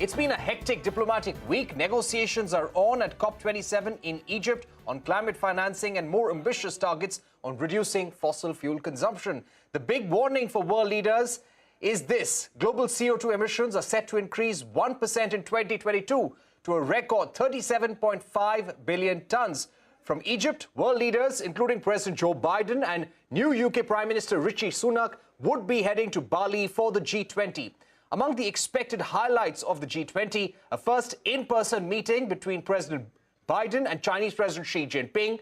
It's been a hectic diplomatic week. Negotiations are on at COP27 in Egypt on climate financing and more ambitious targets on reducing fossil fuel consumption. The big warning for world leaders is this: global CO2 emissions are set to increase 1% in 2022 to a record 37.5 billion tons. From Egypt, world leaders, including President Joe Biden and new UK Prime Minister Rishi Sunak, would be heading to Bali for the G20. Among the expected highlights of the G20, a first in-person meeting between President Biden and Chinese President Xi Jinping.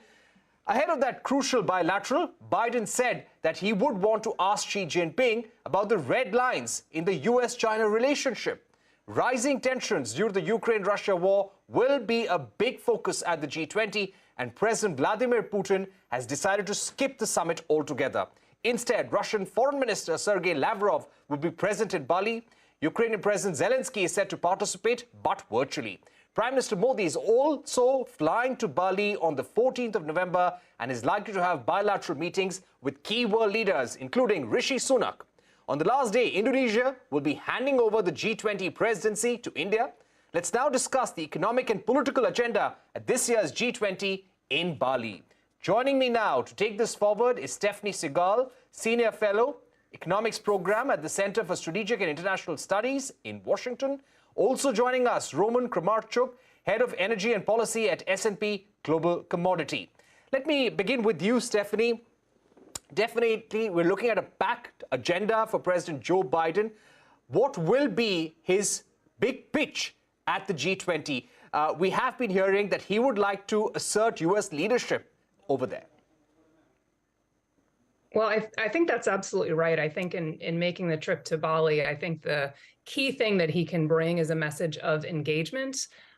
Ahead of that crucial bilateral, Biden said that he would want to ask Xi Jinping about the red lines in the US-China relationship. Rising tensions due to the Ukraine-Russia war will be a big focus at the G20, and President Vladimir Putin has decided to skip the summit altogether. Instead, Russian Foreign Minister Sergei Lavrov will be present in Bali. Ukrainian President Zelensky is set to participate, but virtually. Prime Minister Modi is also flying to Bali on the 14th of November and is likely to have bilateral meetings with key world leaders, including Rishi Sunak. On the last day, Indonesia will be handing over the G20 presidency to India. Let's now discuss the economic and political agenda at this year's G20 in Bali. Joining me now to take this forward is Stephanie Segal, Senior Fellow, Economics Program at the Center for Strategic and International Studies in Washington. Also joining us, Roman Kramarchuk, Head of Energy and Policy at S&P Global Commodity. Let me begin with you, Stephanie. Definitely, we're looking at a packed agenda for President Joe Biden. What will be his big pitch at the G20? We have been hearing that he would like to assert U.S. leadership over there. Well, I think that's absolutely right. I think in making the trip to Bali, I think the key thing that he can bring is a message of engagement.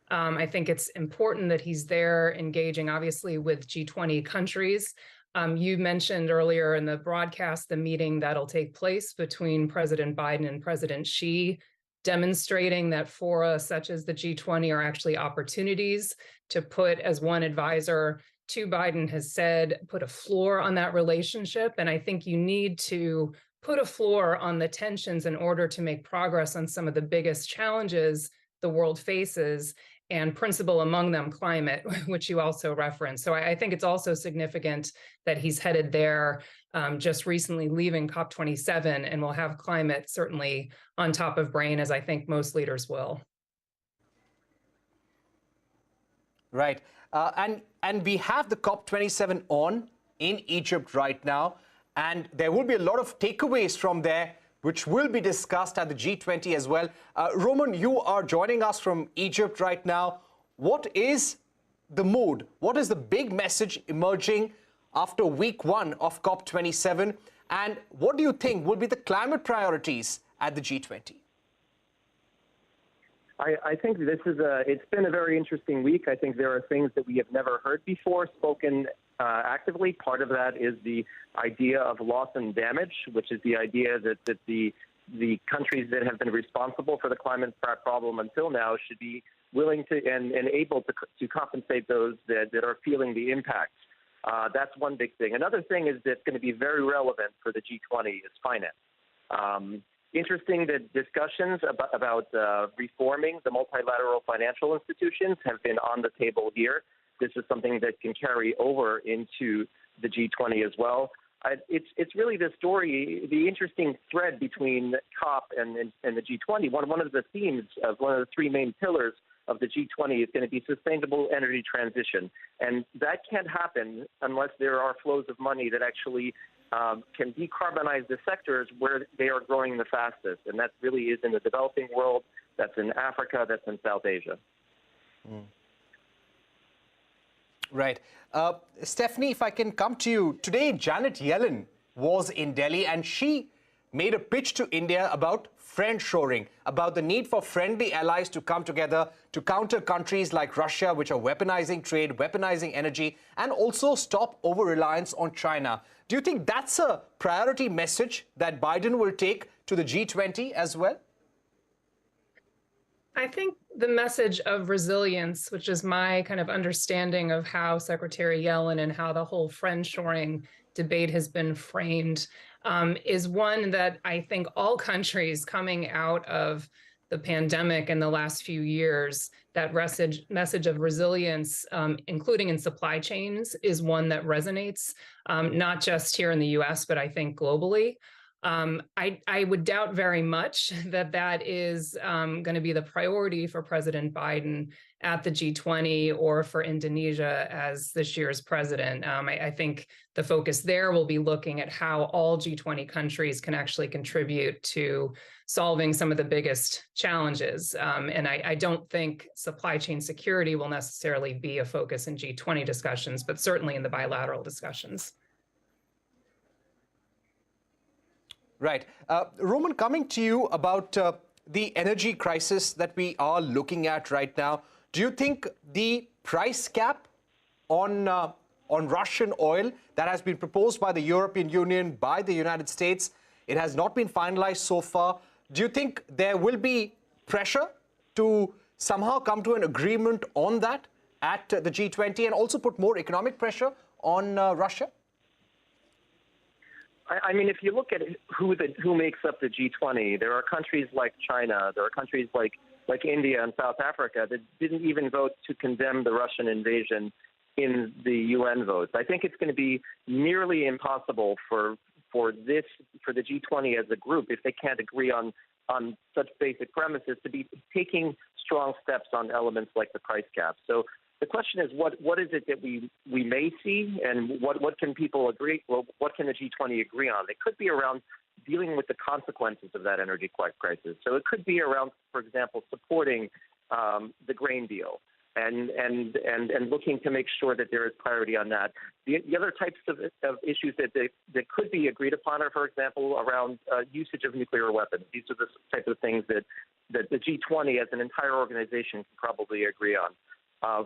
I think it's important that he's there engaging, obviously, with G20 countries. You mentioned earlier in the broadcast the meeting that'll take place between President Biden and President Xi, demonstrating that fora such as the G20 are actually opportunities to put, as one advisor to Biden has said, put a floor on that relationship. And I think you need to put a floor on the tensions in order to make progress on some of the biggest challenges the world faces, and principal among them climate, which you also referenced. So I think it's also significant that he's headed there, just recently leaving COP27, and will have climate certainly on top of brain, as I think most leaders will. Right. And we have the COP27 on in Egypt right now, and there will be a lot of takeaways from there, which will be discussed at the G20 as well. Roman, you are joining us from Egypt right now. What is the mood? What is the big message emerging after week one of COP27? And what do you think will be the climate priorities at the G20? I think it's been a very interesting week. I think there are things that we have never heard before spoken actively. Part of that is the idea of loss and damage, which is the idea that the countries that have been responsible for the climate problem until now should be willing to and able to compensate those that are feeling the impacts. That's one big thing. Another thing is that's going to be very relevant for the G20 is finance. Interesting that discussions about reforming the multilateral financial institutions have been on the table here. This is something that can carry over into the G20 as well. It's really the story, the interesting thread between COP and the G20. One of the themes of one of the three main pillars of the G20 is going to be sustainable energy transition. And that can't happen unless there are flows of money that actually can decarbonize the sectors where they are growing the fastest. And that really is in the developing world, that's in Africa, that's in South Asia. Mm. Right. Stephanie, if I can come to you. Today, Janet Yellen was in Delhi and she made a pitch to India about friendshoring, about the need for friendly allies to come together to counter countries like Russia, which are weaponizing trade, weaponizing energy, and also stop over-reliance on China. Do you think that's a priority message that Biden will take to the G20 as well? I think the message of resilience, which is my kind of understanding of how Secretary Yellen and how the whole friendshoring debate has been framed, is one that I think all countries coming out of the pandemic in the last few years, that message of resilience, including in supply chains, is one that resonates, not just here in the US, but I think globally. I would doubt very much that that is going to be the priority for President Biden at the G20 or for Indonesia as this year's president. I think the focus there will be looking at how all G20 countries can actually contribute to solving some of the biggest challenges. And I don't think supply chain security will necessarily be a focus in G20 discussions, but certainly in the bilateral discussions. Right. Roman, coming to you about the energy crisis that we are looking at right now, do you think the price cap on Russian oil that has been proposed by the European Union, by the United States, it has not been finalized so far. Do you think there will be pressure to somehow come to an agreement on that at the G20 and also put more economic pressure on Russia? I mean, if you look at who makes up the G20, there are countries like China, there are countries like India and South Africa that didn't even vote to condemn the Russian invasion in the UN votes. I think it's going to be nearly impossible for the G20 as a group, if they can't agree on such basic premises, to be taking strong steps on elements like the price cap. So the question is, what is it that we may see, and what can people agree? Well, what can the G20 agree on? It could be around dealing with the consequences of that energy crisis. So it could be around, for example, supporting the grain deal and looking to make sure that there is priority on that. The other types of issues that could be agreed upon are, for example, around usage of nuclear weapons. These are the types of things that the G20 as an entire organization can probably agree on.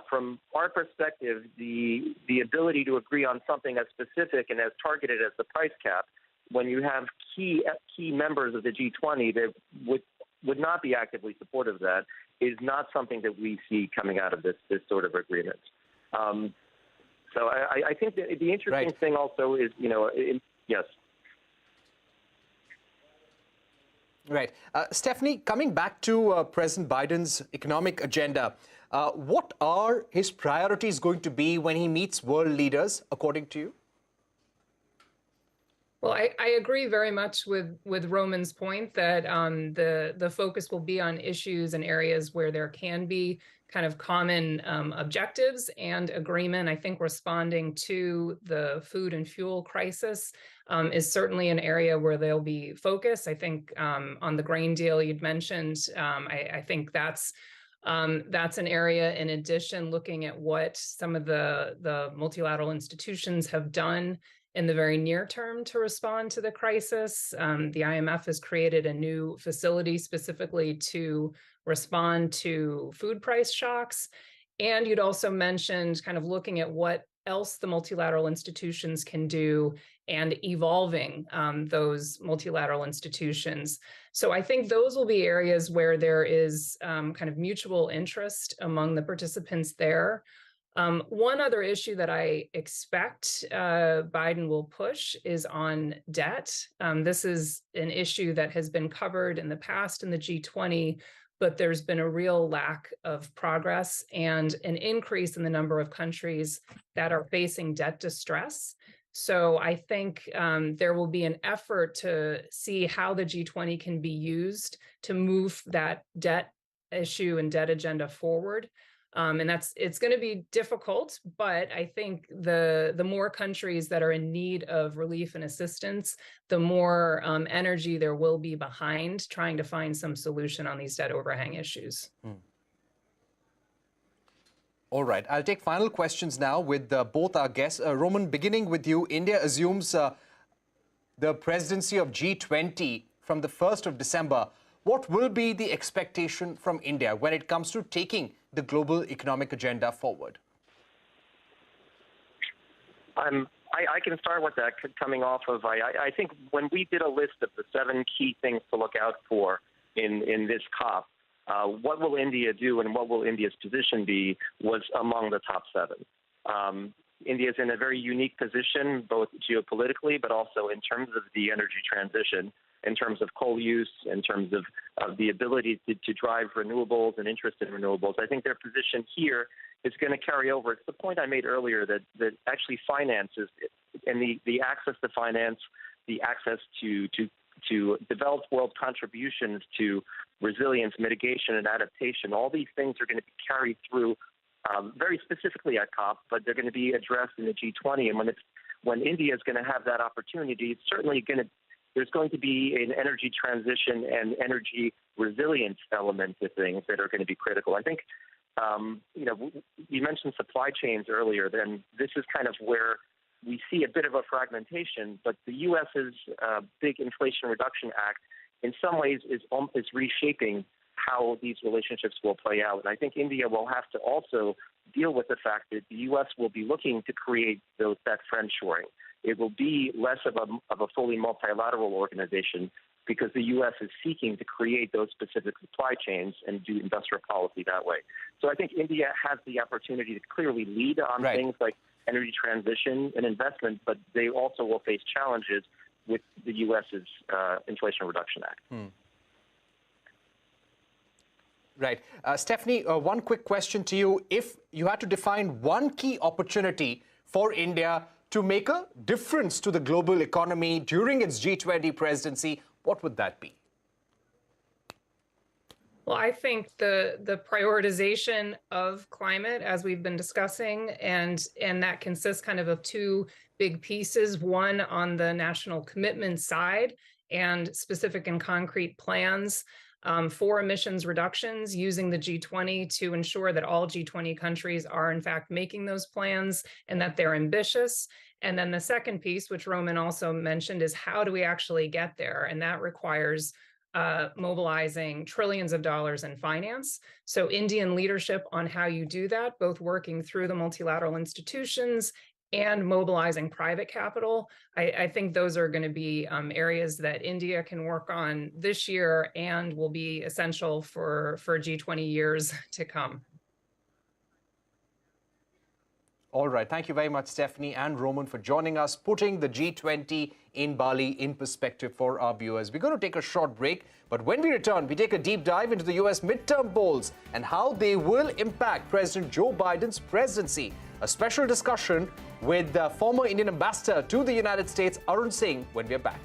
From our perspective, the ability to agree on something as specific and as targeted as the price cap, when you have key members of the G20 that would not be actively supportive of that, is not something that we see coming out of this sort of agreement. So I think that the interesting thing also is, yes. Right. Stephanie, coming back to President Biden's economic agenda, what are his priorities going to be when he meets world leaders, according to you? Well, I agree very much with Roman's point that the focus will be on issues and areas where there can be kind of common objectives and agreement. I think responding to the food and fuel crisis is certainly an area where there'll be focus. I think on the grain deal you'd mentioned, I think that's an area, in addition, looking at what some of the multilateral institutions have done in the very near term to respond to the crisis. The IMF has created a new facility specifically to respond to food price shocks. And you'd also mentioned kind of looking at what else the multilateral institutions can do and evolving those multilateral institutions. So I think those will be areas where there is kind of mutual interest among the participants there. One other issue that I expect Biden will push is on debt. This is an issue that has been covered in the past in the G20, but there's been a real lack of progress and an increase in the number of countries that are facing debt distress. So I think there will be an effort to see how the G20 can be used to move that debt issue and debt agenda forward. And it's going to be difficult, but I think the more countries that are in need of relief and assistance, the more energy there will be behind trying to find some solution on these debt overhang issues. All right, I'll take final questions now with both our guests. Roman, beginning with you, India assumes the presidency of G20 from the 1st of December. What will be the expectation from India when it comes to taking the global economic agenda forward? I can start with that, coming off of, I think when we did a list of the 7 key things to look out for in this COP, what will India do and what will India's position be was among the top 7. India's in a very unique position, both geopolitically, but also in terms of the energy transition. in terms of coal use, in terms of the ability to drive renewables and interest in renewables. I think their position here is going to carry over. It's the point I made earlier that actually finances and the access to finance, the access to developed world contributions to resilience, mitigation, and adaptation, all these things are going to be carried through very specifically at COP, but they're going to be addressed in the G20. And when India is going to have that opportunity, it's certainly there's going to be an energy transition and energy resilience element to things that are going to be critical. I think, you mentioned supply chains earlier, then this is kind of where we see a bit of a fragmentation, but the U.S.'s big Inflation Reduction Act in some ways is reshaping how these relationships will play out. And I think India will have to also deal with the fact that the U.S. will be looking to create that friendshoring. It will be less of a fully multilateral organization because the U.S. is seeking to create those specific supply chains and do industrial policy that way. So I think India has the opportunity to clearly lead on things like energy transition and investment, but they also will face challenges with the U.S.'s Inflation Reduction Act. Right. Stephanie, one quick question to you. If you had to define one key opportunity for India to make a difference to the global economy during its G20 presidency, what would that be? Well, I think the prioritization of climate, as we've been discussing, and that consists kind of two big pieces, one on the national commitment side and specific and concrete plans for emissions reductions using the G20 to ensure that all G20 countries are in fact making those plans and that they're ambitious. And then the second piece, which Roman also mentioned, is how do we actually get there? And that requires mobilizing trillions of dollars in finance. So Indian leadership on how you do that, both working through the multilateral institutions and mobilizing private capital. I think those are going to be areas that India can work on this year and will be essential for G20 years to come. All right. Thank you very much, Stephanie and Roman, for joining us, putting the G20 in Bali in perspective for our viewers. We're going to take a short break, but when we return, we take a deep dive into the U.S. midterm polls and how they will impact President Joe Biden's presidency. A special discussion with the former Indian ambassador to the United States, Arun Singh, when we're back.